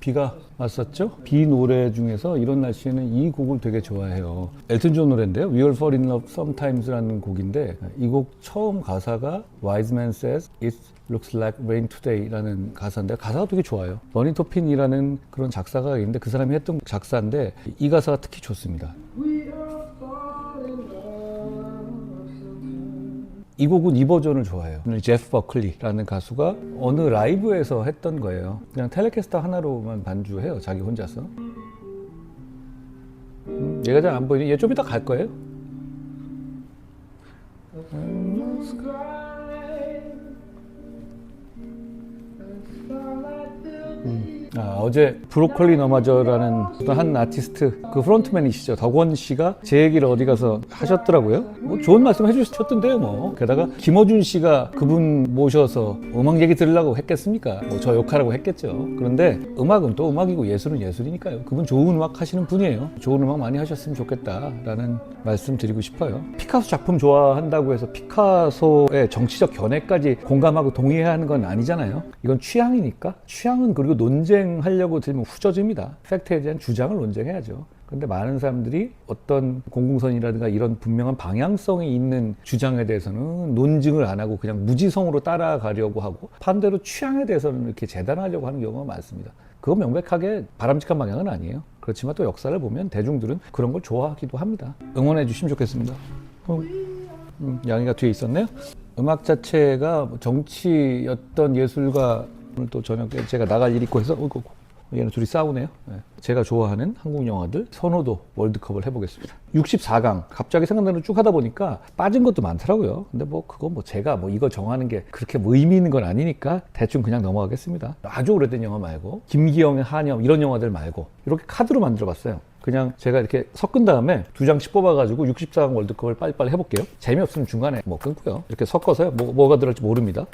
비가 왔었죠? 비 노래 중에서 이런 날씨에는 이 곡을 되게 좋아해요. 엘튼 존 노래인데요. We All Fall in Love Sometimes라는 곡인데 이 곡 처음 가사가 Wise Man Says It Looks Like Rain Today라는 가사인데 가사가 되게 좋아요. 버니 토핀이라는 그런 작사가 있는데 그 사람이 했던 작사인데 이 가사가 특히 좋습니다. 이 곡은 이 버전을 좋아해요. 제프 버클리라는 가수가 어느 라이브에서 했던 거예요. 그냥 텔레캐스터 하나로만 반주해요. 자기 혼자서. 얘가 잘 안 보이니? 얘 좀 이따 갈 거예요. 어제 브로콜리 너마저라는 어떤 한 아티스트 그 프론트맨이시죠. 덕원 씨가 제 얘기를 어디 가서 하셨더라고요. 뭐 좋은 말씀 해주셨던데요. 뭐 게다가 김어준 씨가 그분 모셔서 음악 얘기 들으려고 했겠습니까? 뭐 저 욕하라고 했겠죠. 그런데 음악은 또 음악이고 예술은 예술이니까요. 그분 좋은 음악 하시는 분이에요. 좋은 음악 많이 하셨으면 좋겠다라는 말씀 드리고 싶어요. 피카소 작품 좋아한다고 해서 피카소의 정치적 견해까지 공감하고 동의해야 하는 건 아니잖아요. 이건 취향이니까. 취향은 그리고 논쟁하려고 들면 후져집니다. 팩트에 대한 주장을 논쟁해야죠. 그런데 많은 사람들이 어떤 공공선이라든가 이런 분명한 방향성이 있는 주장에 대해서는 논증을 안 하고 그냥 무지성으로 따라가려고 하고 반대로 취향에 대해서는 이렇게 재단하려고 하는 경우가 많습니다. 그거 명백하게 바람직한 방향은 아니에요. 그렇지만 또 역사를 보면 대중들은 그런 걸 좋아하기도 합니다. 응원해 주시면 좋겠습니다. 양이가 뒤에 있었네요. 음악 자체가 정치였던 예술가 오늘 또 저녁에 제가 나갈 일이 있고 해서 얘는 둘이 싸우네요. 네. 제가 좋아하는 한국 영화들 선호도 월드컵을 해보겠습니다. 64강 갑자기 생각나는 쭉 하다 보니까 빠진 것도 많더라고요. 근데 뭐 그건 뭐 제가 뭐 이거 정하는 게 그렇게 뭐 의미 있는 건 아니니까 대충 그냥 넘어가겠습니다. 아주 오래된 영화 말고 김기영의 한염 이런 영화들 말고 이렇게 카드로 만들어 봤어요. 그냥 제가 이렇게 섞은 다음에 두 장씩 뽑아가지고 64강 월드컵을 빨리빨리 해볼게요. 재미없으면 중간에 뭐 끊고요. 이렇게 섞어서요. 뭐가 들어갈지 모릅니다.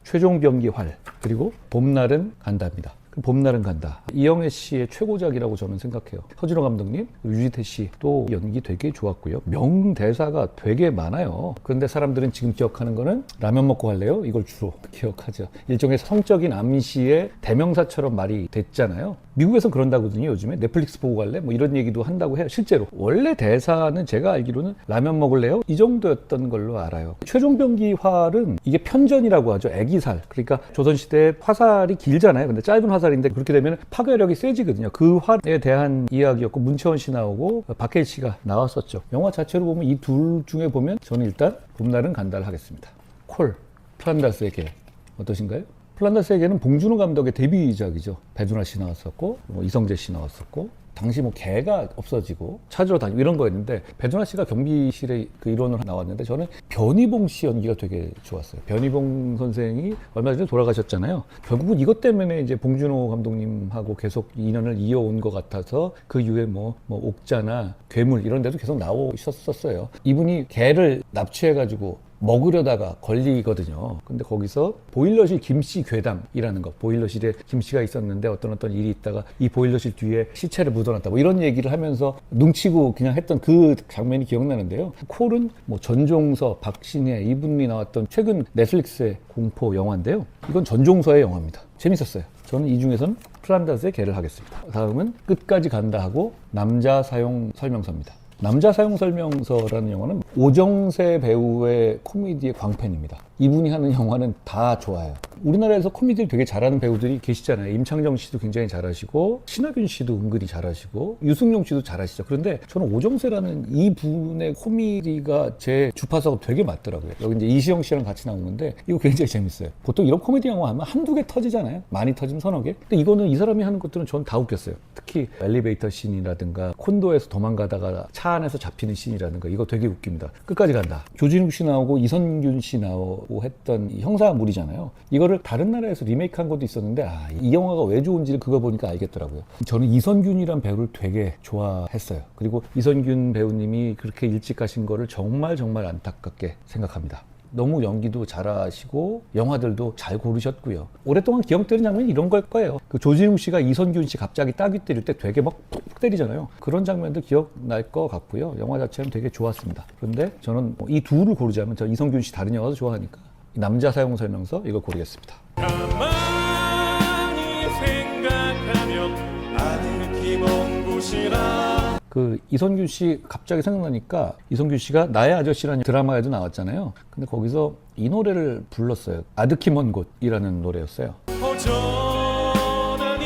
최종 병기 활 그리고 봄날은 간다입니다. 봄날은 간다. 이영애 씨의 최고작이라고 저는 생각해요. 서진호 감독님, 유지태 씨도 연기 되게 좋았고요. 명대사가 되게 많아요. 그런데 사람들은 지금 기억하는 거는 라면 먹고 갈래요? 이걸 주로 기억하죠. 일종의 성적인 암시의 대명사처럼 말이 됐잖아요. 미국에선 그런다거든요. 요즘에 넷플릭스 보고 갈래? 뭐 이런 얘기도 한다고 해요. 실제로. 원래 대사는 제가 알기로는 라면 먹을래요? 이 정도였던 걸로 알아요. 최종병기 활은 이게 편전이라고 하죠. 애기살. 그러니까 조선시대에 화살이 길잖아요. 근데 짧은 화살인데 그렇게 되면 파괴력이 세지거든요. 그 활에 대한 이야기였고 문채원 씨 나오고 박해일 씨가 나왔었죠. 영화 자체로 보면 이 둘 중에 보면 저는 일단 봄날은 간다를 하겠습니다. 콜, 플란다스의 개 어떠신가요? 플란다스에게는 봉준호 감독의 데뷔작이죠. 배두나 씨 나왔었고 이성재 씨 나왔었고 당시 뭐 개가 없어지고 찾으러 다니고 이런 거였는데 배두나 씨가 경비실의 그 일원으로 나왔는데 저는 변희봉 씨 연기가 되게 좋았어요. 변희봉 선생이 얼마 전에 돌아가셨잖아요. 결국은 이것 때문에 이제 봉준호 감독님하고 계속 인연을 이어온 것 같아서 그 이후에 뭐 옥자나 괴물 이런 데도 계속 나오셨었어요. 이분이 개를 납치해가지고 먹으려다가 걸리거든요. 근데 거기서 보일러실 김씨 괴담이라는 거, 보일러실에 김씨가 있었는데 어떤 일이 있다가 이 보일러실 뒤에 시체를 묻어놨다 뭐 이런 얘기를 하면서 눈치고 그냥 했던 그 장면이 기억나는데요. 콜은 뭐 전종서, 박신혜 이분이 나왔던 최근 넷플릭스의 공포 영화인데요. 이건 전종서의 영화입니다. 재밌었어요. 저는 이 중에서는 플란다스의 개를 하겠습니다. 다음은 끝까지 간다 하고 남자 사용 설명서입니다. 남자 사용 설명서라는 영화는 오정세 배우의 코미디의 광팬입니다. 이분이 하는 영화는 다 좋아요. 우리나라에서 코미디를 되게 잘하는 배우들이 계시잖아요. 임창정 씨도 굉장히 잘하시고 신하균 씨도 은근히 잘하시고 유승용 씨도 잘하시죠. 그런데 저는 오정세라는 이 분의 코미디가 제 주파수가 되게 맞더라고요. 여기 이제 이시영 씨랑 같이 나오는데 이거 굉장히 재밌어요. 보통 이런 코미디 영화 하면 한두 개 터지잖아요. 많이 터지면 서너 개. 근데 이거는 이 사람이 하는 것들은 전 다 웃겼어요. 특히 엘리베이터 씬이라든가 콘도에서 도망가다가 차 안에서 잡히는 씬이라든가 이거 되게 웃깁니다. 끝까지 간다. 조진욱 씨 나오고 이선균 씨 나오고 했던 형사물이잖아요. 이거를 다른 나라에서 리메이크한 것도 있었는데 이 영화가 왜 좋은지를 그거 보니까 알겠더라고요. 저는 이선균이란 배우를 되게 좋아했어요. 그리고 이선균 배우님이 그렇게 일찍 가신 거를 정말 안타깝게 생각합니다. 너무 연기도 잘하시고 영화들도 잘 고르셨고요. 오랫동안 기억되는 장면이 이런 걸 거예요. 그 조진웅 씨가 이선균 씨 갑자기 따귀 때릴 때 되게 막 푹푹 때리잖아요. 그런 장면도 기억날 것 같고요. 영화 자체는 되게 좋았습니다. 그런데 저는 이 둘을 고르자면 저 이선균 씨 다른 영화도 좋아하니까 남자 사용 설명서 이거 고르겠습니다. 가만히 생각하면 아는 김원구시라. 그 이선균 씨 갑자기 생각나니까 이선균 씨가 나의 아저씨라는 드라마에도 나왔잖아요. 근데 거기서 이 노래를 불렀어요. 아득히 먼 곳이라는 노래였어요. 허전하니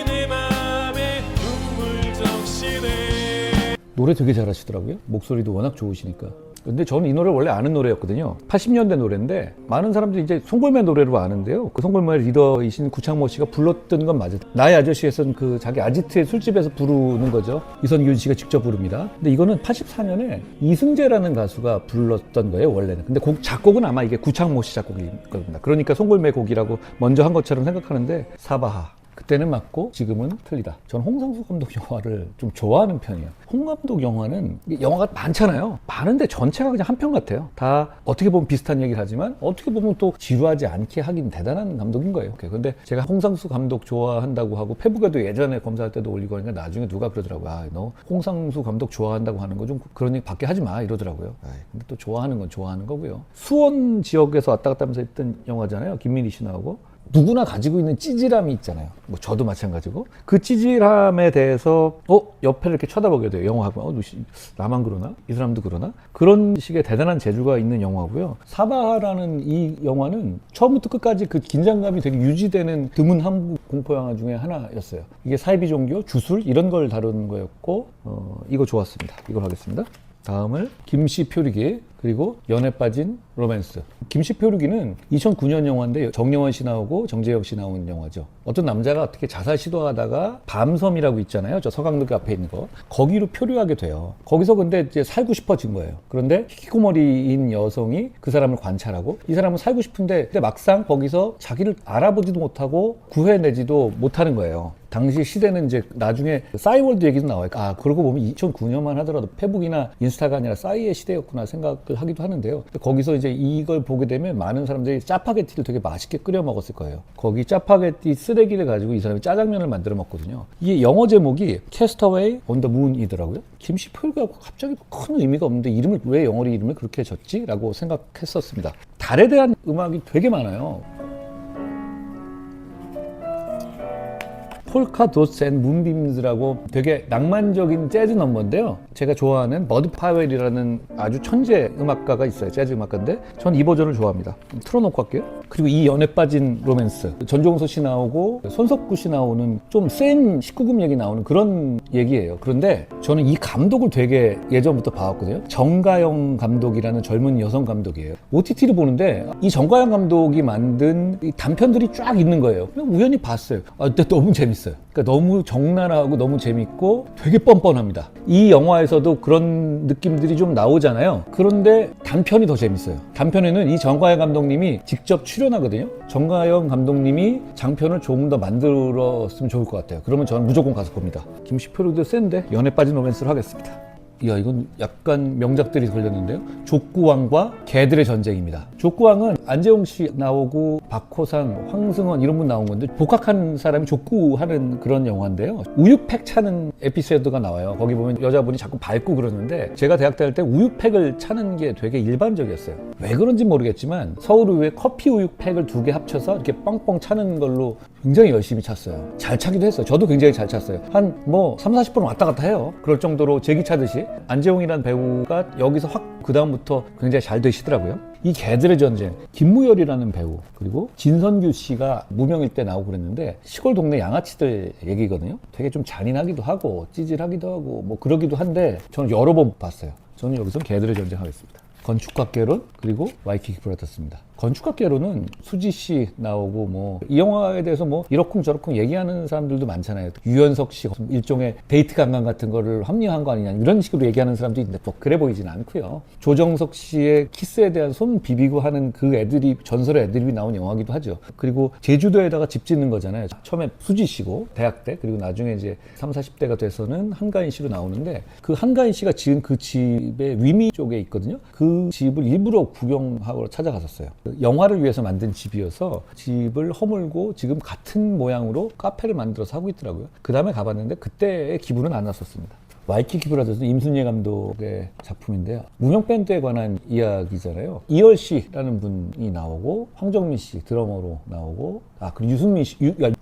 내 맘에 눈물 적시네. 노래 되게 잘하시더라고요. 목소리도 워낙 좋으시니까. 근데 저는 이 노래 원래 아는 노래였거든요. 80년대 노래인데 많은 사람들이 이제 송골매 노래로 아는데요. 그 송골매 리더이신 구창모 씨가 불렀던 건 맞아요. 나의 아저씨에서는 그 자기 아지트의 술집에서 부르는 거죠. 이선균 씨가 직접 부릅니다. 근데 이거는 84년에 이승재라는 가수가 불렀던 거예요, 원래는. 근데 작곡은 아마 이게 구창모 씨 작곡일 겁니다. 그러니까 송골매 곡이라고 먼저 한 것처럼 생각하는데 사바하. 그때는 맞고 지금은 틀리다. 전 홍상수 감독 영화를 좀 좋아하는 편이에요. 홍 감독 영화는 영화가 많잖아요. 많은데 전체가 그냥 한 편 같아요. 다 어떻게 보면 비슷한 얘기를 하지만 어떻게 보면 또 지루하지 않게 하긴 대단한 감독인 거예요. 근데 제가 홍상수 감독 좋아한다고 하고 페북에도 예전에 검사할 때도 올리고 하니까 나중에 누가 그러더라고요. 아, 너 홍상수 감독 좋아한다고 하는 거 좀 그런 얘기 밖에 하지 마 이러더라고요. 근데 또 좋아하는 건 좋아하는 거고요. 수원 지역에서 왔다 갔다 하면서 했던 영화잖아요. 김민희 씨 나오고. 누구나 가지고 있는 찌질함이 있잖아요. 뭐 저도 마찬가지고 그 찌질함에 대해서 옆에 이렇게 쳐다보게 돼요. 영화하고 나만 그러나? 이 사람도 그러나? 그런 식의 대단한 재주가 있는 영화고요. 사바하라는 이 영화는 처음부터 끝까지 그 긴장감이 되게 유지되는 드문 한국 공포 영화 중에 하나였어요. 이게 사이비 종교, 주술 이런 걸 다루는 거였고 이거 좋았습니다. 이걸 하겠습니다. 다음을 김씨 표류기 그리고 연애 빠진 로맨스. 김씨 표류기는 2009년 영화인데 정여원 씨 나오고 정재혁 씨 나온 영화죠. 어떤 남자가 어떻게 자살 시도하다가 밤섬이라고 있잖아요. 저 서강대교 앞에 있는 거. 거기로 표류하게 돼요. 거기서 근데 이제 살고 싶어진 거예요. 그런데 히키코모리인 여성이 그 사람을 관찰하고 이 사람은 살고 싶은데 근데 막상 거기서 자기를 알아보지도 못하고 구해내지도 못하는 거예요. 당시 시대는 이제 나중에 싸이월드 얘기도 나와요. 아, 그러고 보면 2009년만 하더라도 페북이나 인스타가 아니라 싸이의 시대였구나 생각을 하기도 하는데요. 거기서 이제 이걸 보게 되면 많은 사람들이 짜파게티를 되게 맛있게 끓여 먹었을 거예요. 거기 짜파게티 쓰레기를 가지고 이 사람이 짜장면을 만들어 먹거든요. 이게 영어 제목이 캐스터웨이 온 더 문이더라고요. 김씨 표류가 갑자기 큰 의미가 없는데 왜 영어로 이름을 그렇게 졌지? 라고 생각했었습니다. 달에 대한 음악이 되게 많아요. 폴카 도스 앤 문빔즈라고 되게 낭만적인 재즈 넘버인데요. 제가 좋아하는 버드 파웰이라는 아주 천재 음악가가 있어요. 재즈 음악가인데 전 이 버전을 좋아합니다. 틀어놓고 할게요. 그리고 이 연애 빠진 로맨스. 전종서 씨 나오고 손석구 씨 나오는 좀 센 19금 얘기 나오는 그런 얘기예요. 그런데 저는 이 감독을 되게 예전부터 봐왔거든요. 정가영 감독이라는 젊은 여성 감독이에요. OTT를 보는데 이 정가영 감독이 만든 이 단편들이 쫙 있는 거예요. 그냥 우연히 봤어요. 근데 너무 재밌어요. 그러니까 너무 적나라하고 너무 재밌고 되게 뻔뻔합니다. 이 영화에서도 그런 느낌들이 좀 나오잖아요. 그런데 단편이 더 재밌어요. 단편에는 이 정가영 감독님이 직접 출연하거든요. 정가영 감독님이 장편을 조금 더 만들었으면 좋을 것 같아요. 그러면 저는 무조건 가서 봅니다. 김씨 표류도 센데 연애 빠진 로맨스를 하겠습니다. 이야, 이건 약간 명작들이 걸렸는데요. 족구왕과 개들의 전쟁입니다. 족구왕은 안재홍 씨 나오고 박호상, 황승원 이런 분 나온 건데 복학한 사람이 족구하는 그런 영화인데요. 우유팩 차는 에피소드가 나와요. 거기 보면 여자분이 자꾸 밟고 그러는데 제가 대학 다닐 때 우유팩을 차는 게 되게 일반적이었어요. 왜 그런지 모르겠지만 서울우유에 커피 우유팩을 2개 합쳐서 이렇게 뻥뻥 차는 걸로 굉장히 열심히 찼어요. 잘 차기도 했어요. 저도 굉장히 잘 찼어요. 한 30-40분 왔다 갔다 해요. 그럴 정도로 제기 차듯이. 안재홍이라는 배우가 여기서 확 그 다음부터 굉장히 잘 되시더라고요. 이 개들의 전쟁, 김무열이라는 배우 그리고 진선규 씨가 무명일 때 나오고 그랬는데 시골 동네 양아치들 얘기거든요. 되게 좀 잔인하기도 하고 찌질하기도 하고 뭐 그러기도 한데 저는 여러 번 봤어요. 저는 여기서 개들의 전쟁 하겠습니다. 건축학개론 그리고 와이키키 브라더스입니다. 건축학개론은 수지 씨 나오고 뭐 이 영화에 대해서 뭐 이러쿵 저러쿵 얘기하는 사람들도 많잖아요. 유연석 씨 일종의 데이트 강간 같은 거를 합리화한 거 아니냐 이런 식으로 얘기하는 사람도 있는데 뭐 그래 보이지는 않고요. 조정석 씨의 키스에 대한 손 비비고 하는 그 애드립 전설의 애드립이 나온 영화기도 하죠. 그리고 제주도에다가 집 짓는 거잖아요. 처음에 수지 씨고 대학 때 그리고 나중에 이제 30-40대가 돼서는 한가인 씨로 나오는데 그 한가인 씨가 지은 그 집의 위미 쪽에 있거든요. 그 집을 일부러 구경하러 찾아갔었어요. 영화를 위해서 만든 집이어서 집을 허물고 지금 같은 모양으로 카페를 만들어서 하고 있더라고요. 그 다음에 가봤는데 그때의 기분은 안 났었습니다. 와이키키 브라더스 임순례 감독의 작품인데요. 무명 밴드에 관한 이야기잖아요. 이열 씨라는 분이 나오고 황정민 씨 드러머로 나오고 그리고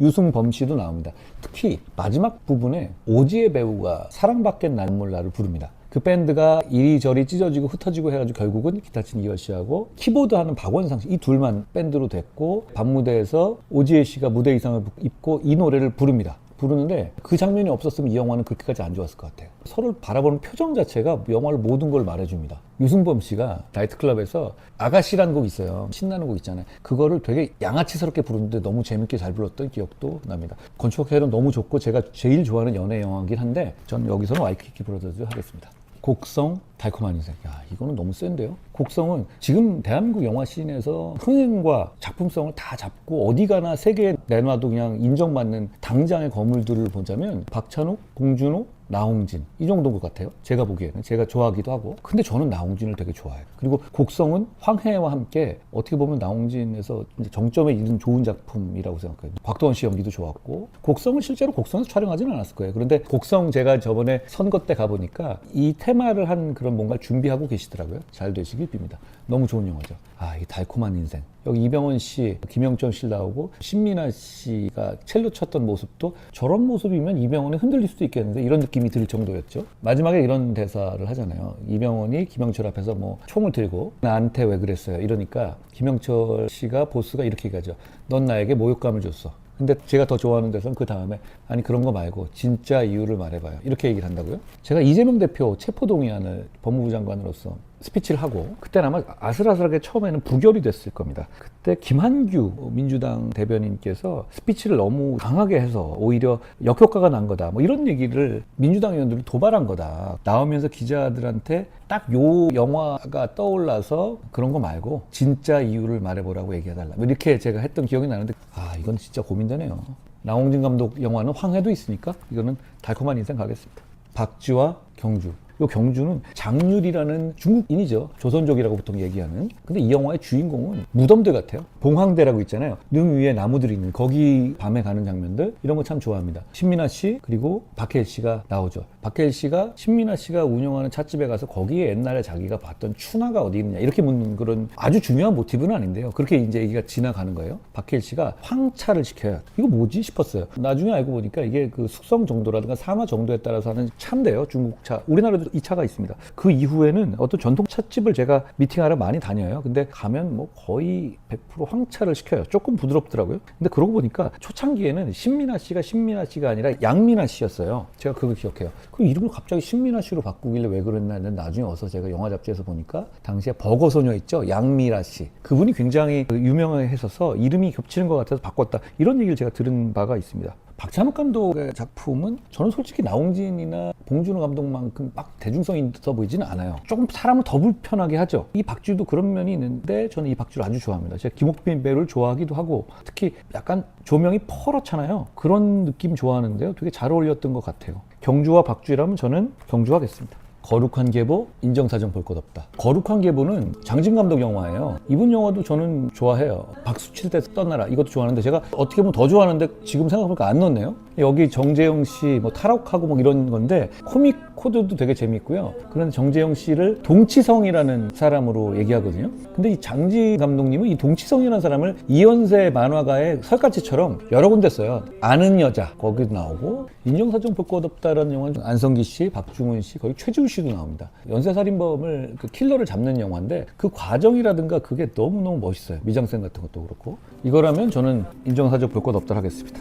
유승범 씨도 나옵니다. 특히 마지막 부분에 오지혜 배우가 사랑받겠 눈물 나를 부릅니다. 그 밴드가 이리저리 찢어지고 흩어지고 해가지고 결국은 기타 친 이열 씨하고 키보드 하는 박원상 씨 이 둘만 밴드로 됐고 밤무대에서 오지혜 씨가 무대 의상을 입고 이 노래를 부르는데 그 장면이 없었으면 이 영화는 그렇게까지 안 좋았을 것 같아요. 서로를 바라보는 표정 자체가 영화를 모든 걸 말해줍니다. 유승범 씨가 나이트클럽에서 아가씨라는 곡 있어요. 신나는 곡 있잖아요. 그거를 되게 양아치스럽게 부르는데 너무 재밌게 잘 불렀던 기억도 납니다. 건축학회는 너무 좋고 제가 제일 좋아하는 연애 영화이긴 한데 전 여기서는 와이키키 브라더즈 하겠습니다. 곡성, 달콤한 인생. 이거는 너무 센데요. 곡성은 지금 대한민국 영화 씬에서 흥행과 작품성을 다 잡고 어디 가나 세계에 내놔도 그냥 인정받는 당장의 거물들을 보자면 박찬욱, 봉준호, 나홍진 이 정도인 것 같아요. 제가 보기에는. 제가 좋아하기도 하고. 근데 저는 나홍진을 되게 좋아해요. 그리고 곡성은 황해와 함께 어떻게 보면 나홍진에서 이제 정점에 이른 좋은 작품이라고 생각해요. 곽도원 씨 연기도 좋았고. 곡성을 실제로 곡성에서 촬영하지는 않았을 거예요. 그런데 곡성 제가 저번에 선거 때 가보니까 이 테마를 한 그런 뭔가를 준비하고 계시더라고요. 잘 되시길 빕니다. 너무 좋은 영화죠. 이 달콤한 인생. 여기 이병헌 씨, 김영철 씨 나오고 신민아 씨가 첼로 쳤던 모습도 저런 모습이면 이병헌이 흔들릴 수도 있겠는데 이런 느낌이 들 정도였죠. 마지막에 이런 대사를 하잖아요. 이병헌이 김영철 앞에서 뭐 총을 들고 나한테 왜 그랬어요? 이러니까 김영철 씨가 보스가 이렇게 얘기하죠. 넌 나에게 모욕감을 줬어. 근데 제가 더 좋아하는 데서는 그 다음에 아니 그런 거 말고 진짜 이유를 말해봐요. 이렇게 얘기를 한다고요? 제가 이재명 대표 체포동의안을 법무부 장관으로서 스피치를 하고 그때는 아마 아슬아슬하게 처음에는 부결이 됐을 겁니다. 그때 김한규 민주당 대변인께서 스피치를 너무 강하게 해서 오히려 역효과가 난 거다. 뭐 이런 얘기를 민주당 의원들이 도발한 거다. 나오면서 기자들한테 딱 요 영화가 떠올라서 그런 거 말고 진짜 이유를 말해보라고 얘기해달라. 뭐 이렇게 제가 했던 기억이 나는데 이건 진짜 고민되네요. 나홍진 감독 영화는 황해도 있으니까 이거는 달콤한 인생 가겠습니다. 박쥐와 경주. 요 경주는 장률이라는 중국인이죠. 조선족이라고 보통 얘기하는. 근데 이 영화의 주인공은 무덤들 같아요. 봉황대라고 있잖아요. 능 위에 나무들이 있는 거기 밤에 가는 장면들 이런 거 참 좋아합니다. 신민아 씨 그리고 박해일 씨가 나오죠. 박해일 씨가 신민아 씨가 운영하는 찻집에 가서 거기에 옛날에 자기가 봤던 추나가 어디 있느냐 이렇게 묻는 그런 아주 중요한 모티브는 아닌데요. 그렇게 이제 얘기가 지나가는 거예요. 박해일 씨가 황차를 시켜요. 이거 뭐지 싶었어요. 나중에 알고 보니까 이게 그 숙성 정도라든가 산화 정도에 따라서 하는 차인데요. 중국 차. 우리나라도 이 차가 있습니다. 그 이후에는 어떤 전통 찻집을 제가 미팅하러 많이 다녀요. 근데 가면 뭐 거의 100% 황차를 시켜요. 조금 부드럽더라고요. 근데 그러고 보니까 초창기에는 신민아 씨가 아니라 양민아 씨였어요. 제가 그걸 기억해요. 그 이름을 갑자기 신민아 씨로 바꾸길래 왜 그랬나 했는데 나중에 와서 제가 영화 잡지에서 보니까 당시에 버거소녀 있죠? 양미라 씨. 그분이 굉장히 유명해서 이름이 겹치는 것 같아서 바꿨다. 이런 얘기를 제가 들은 바가 있습니다. 박찬욱 감독의 작품은 저는 솔직히 나홍진이나 봉준호 감독만큼 막 대중성이 있어 보이지는 않아요. 조금 사람을 더 불편하게 하죠. 이 박쥐도 그런 면이 있는데 저는 이 박쥐를 아주 좋아합니다. 제가 김옥빈 배우를 좋아하기도 하고 특히 약간 조명이 퍼렇잖아요. 그런 느낌 좋아하는데요. 되게 잘 어울렸던 것 같아요. 경주와 박쥐라면 저는 경주 하겠습니다. 거룩한 계보, 인정사정 볼 것 없다. 거룩한 계보는 장진 감독 영화예요. 이분 영화도 저는 좋아해요. 박수 칠 때 떠나라 이것도 좋아하는데 제가 어떻게 보면 더 좋아하는데 지금 생각해보니까 안 넣었네요. 여기 정재영 씨 뭐 탈옥하고 뭐 이런 건데 코믹 코드도 되게 재밌고요. 그런데 정재영 씨를 동치성이라는 사람으로 얘기하거든요. 근데 이 장진 감독님은 이 동치성이라는 사람을 이현세 만화가의 설까지처럼 여러 군데 써요. 아는 여자 거기도 나오고 인정사정 볼 것 없다라는 영화는 안성기 씨, 박중훈 씨, 거기 최지우 씨도 나옵니다. 연쇄살인범을 그 킬러를 잡는 영화인데 그 과정이라든가 그게 너무너무 멋있어요. 미장센 같은 것도 그렇고. 이거라면 저는 인정사정 볼 것 없다 하겠습니다.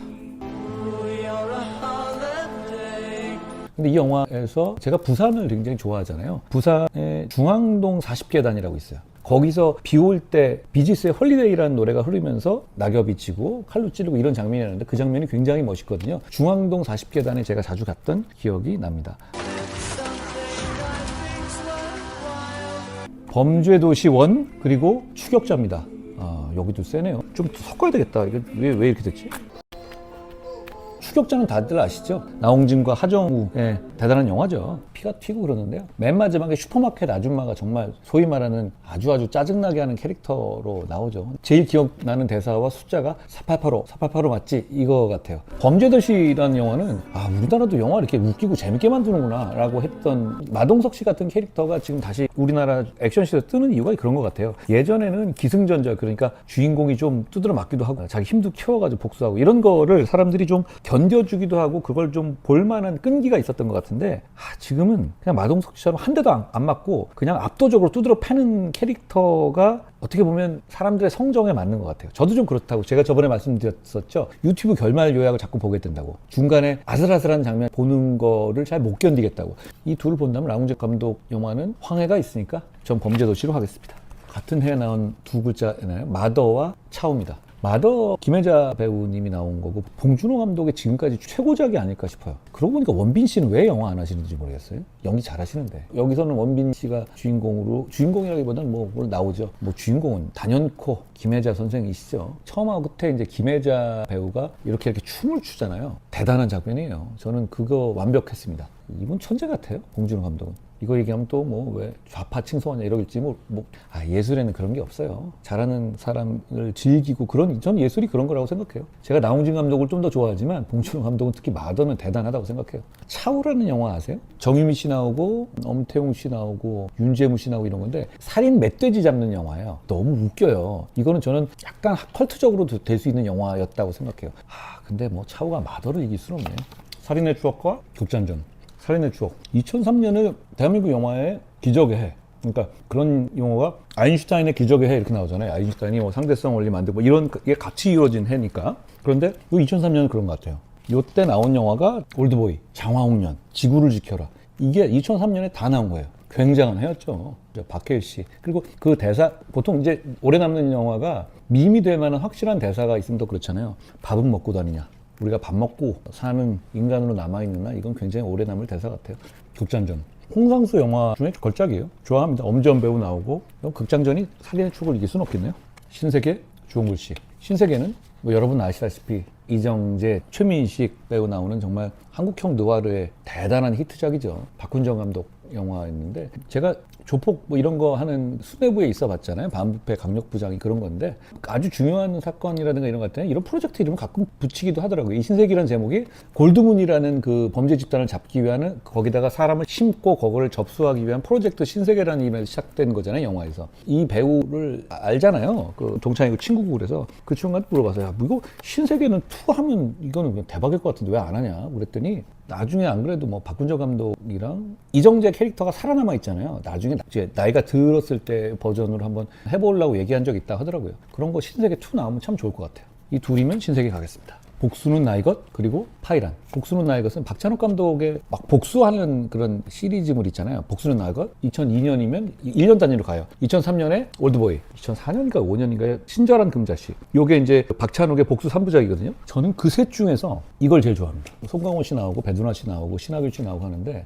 근데 이 영화에서 제가 부산을 굉장히 좋아하잖아요. 부산에 중앙동 40계단이라고 있어요. 거기서 비 올 때 비지스의 홀리데이라는 노래가 흐르면서 낙엽이 지고 칼로 찌르고 이런 장면이 나는데 그 장면이 굉장히 멋있거든요. 중앙동 40계단에 제가 자주 갔던 기억이 납니다. 범죄도시 1 그리고 추격자입니다. 여기도 세네요. 좀 섞어야 되겠다. 이거 왜 이렇게 됐지? 추격자는 다들 아시죠? 나홍진과 하정우의 대단한 영화죠. 피가 튀고 그러는데요. 맨 마지막에 슈퍼마켓 아줌마가 정말 소위 말하는 아주 짜증나게 하는 캐릭터로 나오죠. 제일 기억나는 대사와 숫자가 4885, 4885 맞지? 이거 같아요. 범죄도시라는 영화는 우리나라도 영화 이렇게 웃기고 재밌게 만드는구나 라고 했던 마동석 씨 같은 캐릭터가 지금 다시 우리나라 액션시대에 뜨는 이유가 그런 것 같아요. 예전에는 기승전결, 그러니까 주인공이 좀 두드러 맞기도 하고 자기 힘도 키워가지고 복수하고 이런 거를 사람들이 좀 견뎌주기도 하고 그걸 좀 볼만한 끈기가 있었던 것 같은데 지금은 그냥 마동석 씨처럼 한 대도 안 맞고 그냥 압도적으로 두드러 패는 캐릭터가 어떻게 보면 사람들의 성정에 맞는 것 같아요. 저도 좀 그렇다고 제가 저번에 말씀드렸었죠. 유튜브 결말 요약을 자꾸 보게 된다고. 중간에 아슬아슬한 장면 보는 거를 잘 못 견디겠다고. 이 둘을 본다면 라운제 감독 영화는 황해가 있으니까 전 범죄도시로 하겠습니다. 같은 해에 나온 두 글자잖아요. 마더와 차오입니다. 마더 김혜자 배우님이 나온 거고 봉준호 감독의 지금까지 최고작이 아닐까 싶어요. 그러고 보니까 원빈 씨는 왜 영화 안 하시는지 모르겠어요. 연기 잘하시는데 여기서는 원빈 씨가 주인공이라기보다는 뭘 나오죠. 주인공은 단연코 김혜자 선생이시죠. 처음하고 끝에 이제 김혜자 배우가 이렇게 춤을 추잖아요. 대단한 장면이에요. 저는 그거 완벽했습니다. 이분 천재 같아요. 봉준호 감독은. 이거 얘기하면 또 왜 좌파 칭송하냐 이러겠지 예술에는 그런 게 없어요. 잘하는 사람을 즐기고 전 예술이 그런 거라고 생각해요. 제가 나홍진 감독을 좀 더 좋아하지만 봉준호 감독은 특히 마더는 대단하다고 생각해요. 차오라는 영화 아세요? 정유미 씨 나오고 엄태웅 씨 나오고 윤재무 씨 나오고 이런 건데 살인 멧돼지 잡는 영화예요. 너무 웃겨요. 이거는 저는 약간 컬트적으로도 될 수 있는 영화였다고 생각해요. 근데 차오가 마더를 이길 수는 없네. 살인의 추억과 격전전. 살인의 추억. 2003년에 대한민국 영화의 기적의 해. 그러니까 그런 용어가 아인슈타인의 기적의 해 이렇게 나오잖아요. 아인슈타인이 상대성 원리 만들고 이런 게 같이 이루어진 해니까. 그런데 이 2003년은 그런 것 같아요. 이때 나온 영화가 올드보이, 장화홍련, 지구를 지켜라. 이게 2003년에 다 나온 거예요. 굉장한 해였죠. 박해일 씨. 그리고 그 대사, 보통 이제 오래 남는 영화가 밈이 될 만한 확실한 대사가 있으면 더 그렇잖아요. 밥은 먹고 다니냐. 우리가 밥 먹고 사는 인간으로 남아있느나 이건 굉장히 오래 남을 대사 같아요. 극장전. 홍상수 영화 중에 걸작이에요. 좋아합니다. 엄지원 배우 나오고 극장전이 살인의 추억을 이길 수는 없겠네요. 신세계, 주홍글 씨. 신세계는 여러분 아시다시피 이정재, 최민식 배우 나오는 정말 한국형 느와르의 대단한 히트작이죠. 박훈정 감독 영화였는데 제가 조폭 이런 거 하는 수뇌부에 있어 봤잖아요. 반부패 강력부장이 그런 건데 아주 중요한 사건이라든가 이런 것 같을 때는 이런 프로젝트 이름을 가끔 붙이기도 하더라고요. 이 신세계라는 제목이 골드문이라는 그 범죄 집단을 잡기 위한 거기다가 사람을 심고 그거를 접수하기 위한 프로젝트 신세계라는 이름에서 시작된 거잖아요. 영화에서. 이 배우를 알잖아요. 그 동창이고 친구고 그래서 그 친구한테 물어봐서 이거 신세계는 투 하면 이거는 대박일 것 같은데 왜 안 하냐 그랬더니 나중에 안 그래도 박훈정 감독이랑 이정재 캐릭터가 살아남아 있잖아요. 나중에 이제 나이가 들었을 때 버전으로 한번 해보려고 얘기한 적 있다 하더라고요. 그런 거 신세계 2 나오면 참 좋을 것 같아요. 이 둘이면 신세계 가겠습니다. 복수는 나의 것 그리고 파이란. 복수는 나의 것은 박찬욱 감독의 복수하는 그런 시리즈물 있잖아요. 복수는 나의 것 2002년이면 1년 단위로 가요. 2003년에 올드보이, 2004년인가 5년인가에 친절한 금자씨. 요게 이제 박찬욱의 복수 3부작이거든요. 저는 그 셋 중에서 이걸 제일 좋아합니다. 송강호 씨 나오고 배두나 씨 나오고 신하균 씨 나오고 하는데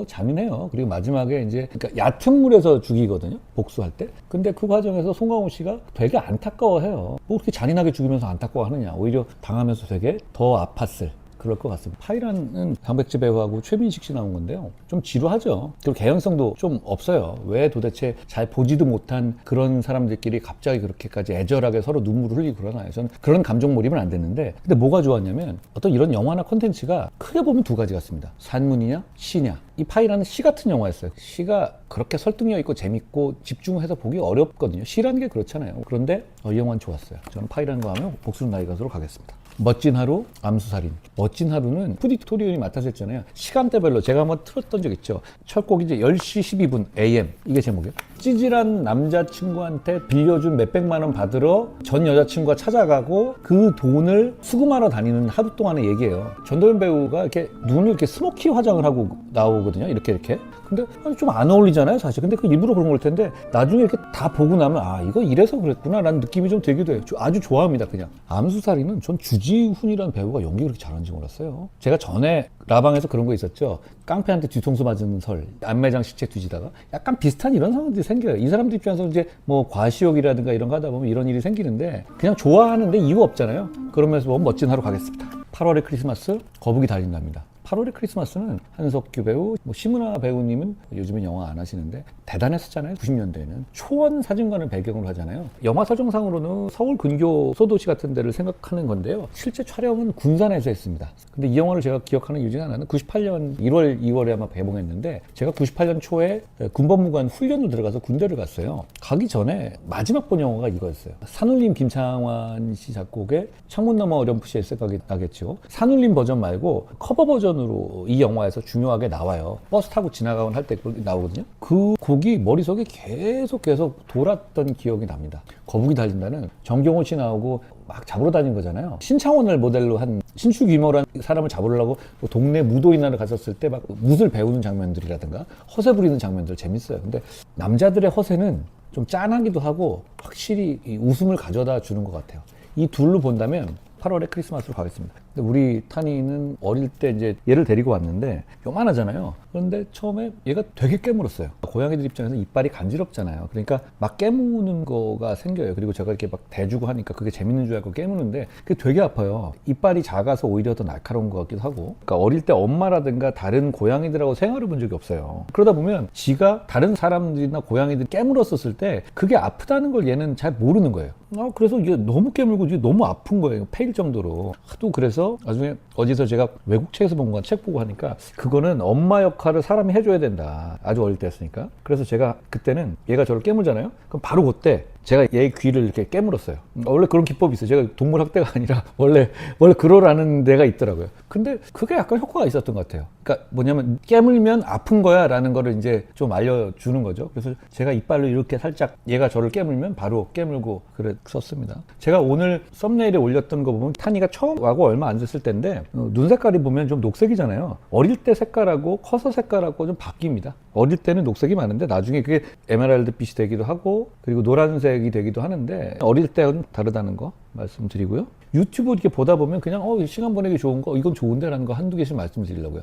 잔인해요. 그리고 마지막에 이제 그러니까 얕은 물에서 죽이거든요. 복수할 때. 근데 그 과정에서 송강호 씨가 되게 안타까워해요. 그렇게 잔인하게 죽이면서 안타까워하느냐. 오히려 당하면서 되게 더 아팠을 그럴 것 같습니다. 파이란은 강백지 배우하고 최민식 씨 나온 건데요. 좀 지루하죠. 그리고 개연성도 좀 없어요. 왜 도대체 잘 보지도 못한 그런 사람들끼리 갑자기 그렇게까지 애절하게 서로 눈물을 흘리고 그러나요? 저는 그런 감정 몰입은 안 됐는데 근데 뭐가 좋았냐면 어떤 이런 영화나 콘텐츠가 크게 보면 두 가지 같습니다. 산문이냐 시냐. 이 파이란은 시 같은 영화였어요. 시가 그렇게 설득력 있고 재밌고 집중해서 보기 어렵거든요. 시라는 게 그렇잖아요. 그런데 이 영화는 좋았어요. 저는 파이란과 하면 복수는 나의 것으로 가겠습니다. 멋진 하루, 암수살인. 멋진 하루는 푸디토리온이 맡아서 했잖아요. 시간대별로 제가 한번 틀었던 적 있죠. 첫 곡이 이제 10시 12분 AM. 이게 제목이에요. 찌질한 남자친구한테 빌려준 몇백만 원 받으러 전 여자친구가 찾아가고 그 돈을 수금하러 다니는 하루 동안의 얘기예요. 전도연 배우가 이렇게 눈을 이렇게 스모키 화장을 하고 나오거든요. 이렇게. 근데 좀 안 어울리잖아요, 사실. 근데 그 일부러 그런 걸 텐데 나중에 이렇게 다 보고 나면 이거 이래서 그랬구나 라는 느낌이 좀 들기도 해요. 아주 좋아합니다, 그냥. 암수살인은 전 주지훈이라는 배우가 연기 그렇게 잘하는지 몰랐어요. 제가 전에 라방에서 그런 거 있었죠. 깡패한테 뒤통수 맞은 설, 안매장 시체 뒤지다가 약간 비슷한 이런 상황들이 생겨요. 이 사람들 입장에서 이제 과시욕이라든가 이런 거 하다 보면 이런 일이 생기는데 그냥 좋아하는데 이유 없잖아요. 그러면서 멋진 하루 가겠습니다. 8월의 크리스마스, 거북이 달린답니다. 8월의 크리스마스는 한석규 배우, 심은하 배우님은 요즘엔 영화 안 하시는데 대단했었잖아요. 90년대에는 초원 사진관을 배경으로 하잖아요. 영화 설정상으로는 서울 근교 소도시 같은 데를 생각하는 건데요. 실제 촬영은 군산에서 했습니다. 근데 이 영화를 제가 기억하는 이유 중에 하나는 98년 1월, 2월에 아마 개봉했는데 제가 98년 초에 군법무관 훈련을 들어가서 군대를 갔어요. 가기 전에 마지막 본 영화가 이거였어요. 산울림 김창완 씨 작곡의 창문 너머 어렴풋이의 생각이 나겠죠. 산울림 버전 말고 커버 버전으로 이 영화에서 중요하게 나와요. 버스 타고 지나가곤 할 때 나오거든요. 그 곡이 머릿속에 계속 돌았던 기억이 납니다. 거북이 달린다는 정경호 씨 나오고 막 잡으러 다닌 거잖아요. 신창원을 모델로 한 신추귀모란 사람을 잡으려고 동네 무도인화를 갔었을 때 막 무술 배우는 장면들이라든가 허세 부리는 장면들 재밌어요. 근데 남자들의 허세는 좀 짠하기도 하고 확실히 이 웃음을 가져다 주는 것 같아요. 이 둘로 본다면 8월의 크리스마스로 가겠습니다. 근데 우리 탄이는 어릴 때 이제 얘를 데리고 왔는데 요만하잖아요. 그런데 처음에 얘가 되게 깨물었어요. 고양이들 입장에서 이빨이 간지럽잖아요. 그러니까 막 깨무는 거가 생겨요. 그리고 제가 이렇게 막 대주고 하니까 그게 재밌는 줄 알고 깨무는데 그게 되게 아파요. 이빨이 작아서 오히려 더 날카로운 것 같기도 하고. 그러니까 어릴 때 엄마라든가 다른 고양이들하고 생활을 본 적이 없어요. 그러다 보면 지가 다른 사람들이나 고양이들이 깨물었었을 때 그게 아프다는 걸 얘는 잘 모르는 거예요. 그래서 이게 너무 깨물고 이게 너무 아픈 거예요. 패일 정도로. 하도 그래서 나중에 어디서 제가 외국책에서 본 건 책 보고 하니까 그거는 엄마 역할을 사람이 해줘야 된다. 아주 어릴 때 했으니까. 그래서 제가 그때는 얘가 저를 깨물잖아요. 그럼 바로 그때 제가 얘 귀를 이렇게 깨물었어요. 원래 그런 기법이 있어요. 제가 동물학대가 아니라 원래 그러라는 데가 있더라고요. 근데 그게 약간 효과가 있었던 것 같아요. 그러니까 뭐냐면 깨물면 아픈 거야 라는 거를 이제 좀 알려주는 거죠. 그래서 제가 이빨로 이렇게 살짝 얘가 저를 깨물면 바로 깨물고 그랬었습니다. 제가 오늘 썸네일에 올렸던 거 보면 탄이가 처음 와고 얼마 안 됐을 때인데 눈 색깔이 보면 좀 녹색이잖아요. 어릴 때 색깔하고 커서 색깔하고 좀 바뀝니다. 어릴 때는 녹색이 많은데 나중에 그게 에메랄드 빛이 되기도 하고 그리고 노란색이 되기도 하는데 어릴 때는 다르다는 거 말씀드리고요. 유튜브 이렇게 보다 보면 그냥 시간 보내기 좋은 거 이건 좋은데 라는 거 한두 개씩 말씀드리려고요.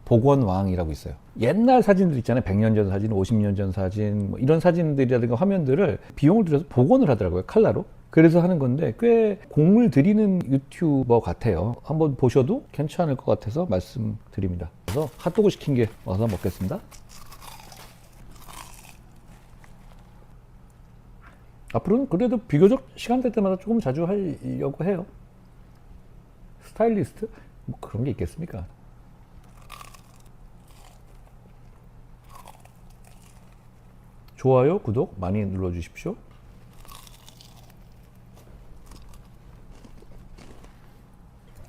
복원왕이라고 있어요. 옛날 사진들 있잖아요. 100년 전 사진, 50년 전 사진 이런 사진들이라든가 화면들을 비용을 들여서 복원을 하더라고요. 칼라로. 그래서 하는 건데 꽤 공을 들이는 유튜버 같아요. 한번 보셔도 괜찮을 것 같아서 말씀드립니다. 그래서 핫도그 시킨 게 와서 먹겠습니다. 앞으로는 그래도 비교적 시간 될 때마다 조금 자주 하려고 해요. 스타일리스트? 뭐 그런 게 있겠습니까? 좋아요, 구독 많이 눌러주십시오.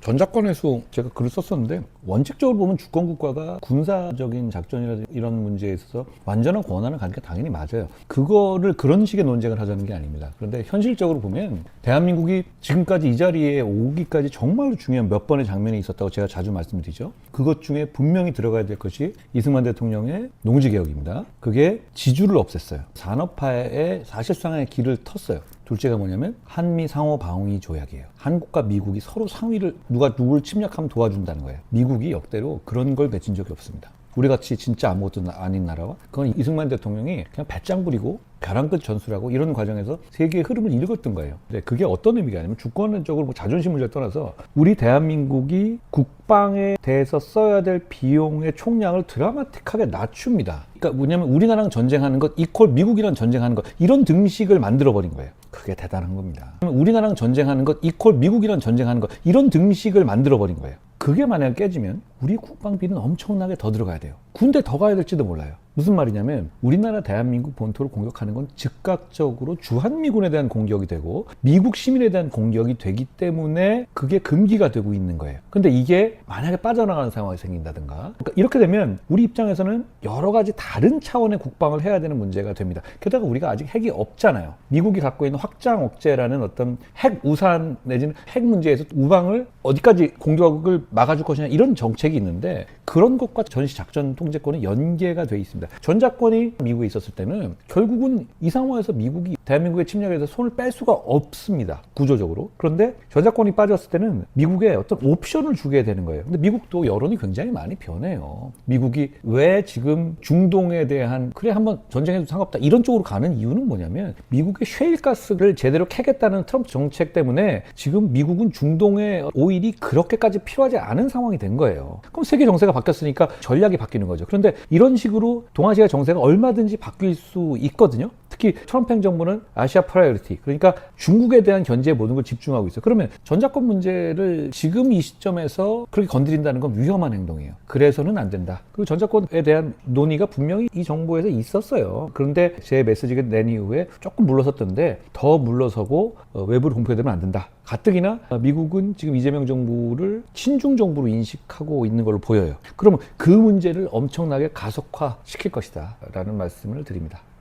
전작권에서 제가 글을 썼었는데 원칙적으로 보면 주권국가가 군사적인 작전이라든지 이런 문제에 있어서 완전한 권한을 갖는 게 당연히 맞아요. 그거를 그런 식의 논쟁을 하자는 게 아닙니다. 그런데 현실적으로 보면 대한민국이 지금까지 이 자리에 오기까지 정말로 중요한 몇 번의 장면이 있었다고 제가 자주 말씀드리죠. 그것 중에 분명히 들어가야 될 것이 이승만 대통령의 농지개혁입니다. 그게 지주를 없앴어요. 산업화에 사실상의 길을 텄어요. 둘째가 뭐냐면 한미 상호 방위 조약이에요. 한국과 미국이 서로 상위를 누가 누구를 침략하면 도와준다는 거예요. 미국이 역대로 그런 걸 맺은 적이 없습니다. 우리같이 진짜 아무것도 아닌 나라와 그건 이승만 대통령이 그냥 배짱 부리고 벼랑 끝 전술하고 이런 과정에서 세계의 흐름을 읽었던 거예요. 근데 그게 어떤 의미가 아니면 주권적으로 뭐 자존심 문제를 떠나서 우리 대한민국이 국방에 대해서 써야 될 비용의 총량을 드라마틱하게 낮춥니다. 그러니까 뭐냐면 우리나라랑 전쟁하는 것 이퀄 미국이랑 전쟁하는 것 이런 등식을 만들어버린 거예요. 그게 대단한 겁니다. 우리나라랑 전쟁하는 것 이퀄 미국이랑 전쟁하는 것 이런 등식을 만들어버린 거예요. 그게 만약에 깨지면 우리 국방비는 엄청나게 더 들어가야 돼요. 군대 더 가야 될지도 몰라요. 무슨 말이냐면 우리나라 대한민국 본토를 공격하는 건 즉각적으로 주한미군에 대한 공격이 되고 미국 시민에 대한 공격이 되기 때문에 그게 금기가 되고 있는 거예요. 근데 이게 만약에 빠져나가는 상황이 생긴다든가 그러니까 이렇게 되면 우리 입장에서는 여러 가지 다른 차원의 국방을 해야 되는 문제가 됩니다. 게다가 우리가 아직 핵이 없잖아요. 미국이 갖고 있는 확장 억제라는 어떤 핵 우산 내지는 핵 문제에서 우방을 어디까지 공격을 막아줄 것이냐 이런 정책이 있는데 그런 것과 전시 작전도 통제권은 연계가 돼 있습니다. 전자권이 미국에 있었을 때는 결국은 이 상황에서 미국이 대한민국의 침략에서 손을 뺄 수가 없습니다. 구조적으로. 그런데 전자권이 빠졌을 때는 미국에 어떤 옵션을 주게 되는 거예요. 근데 미국도 여론이 굉장히 많이 변해요. 미국이 왜 지금 중동에 대한 그래 한번 전쟁해도 상관없다 이런 쪽으로 가는 이유는 뭐냐면 미국의 셰일가스를 제대로 캐겠다는 트럼프 정책 때문에 지금 미국은 중동의 오일이 그렇게까지 필요하지 않은 상황이 된 거예요. 그럼 세계 정세가 바뀌었으니까 전략이 바뀌는 거죠. 그런데 이런 식으로 동아시아 정세가 얼마든지 바뀔 수 있거든요. 특히 트럼프 행정부는 아시아 프라이어리티, 그러니까 중국에 대한 견제에 모든 걸 집중하고 있어요. 그러면 전자권 문제를 지금 이 시점에서 그렇게 건드린다는 건 위험한 행동이에요. 그래서는 안 된다. 그리고 전자권에 대한 논의가 분명히 이 정부에서 있었어요. 그런데 제 메시지가 낸 이후에 조금 물러섰던데 더 물러서고 외부로 공표되면 안 된다. 가뜩이나 미국은 지금 이재명 정부를 친중 정부로 인식하고 있는 걸로 보여요. 그러면 그 문제를 엄청나게 가속화시킬 것이다 라는 말씀을 드립니다.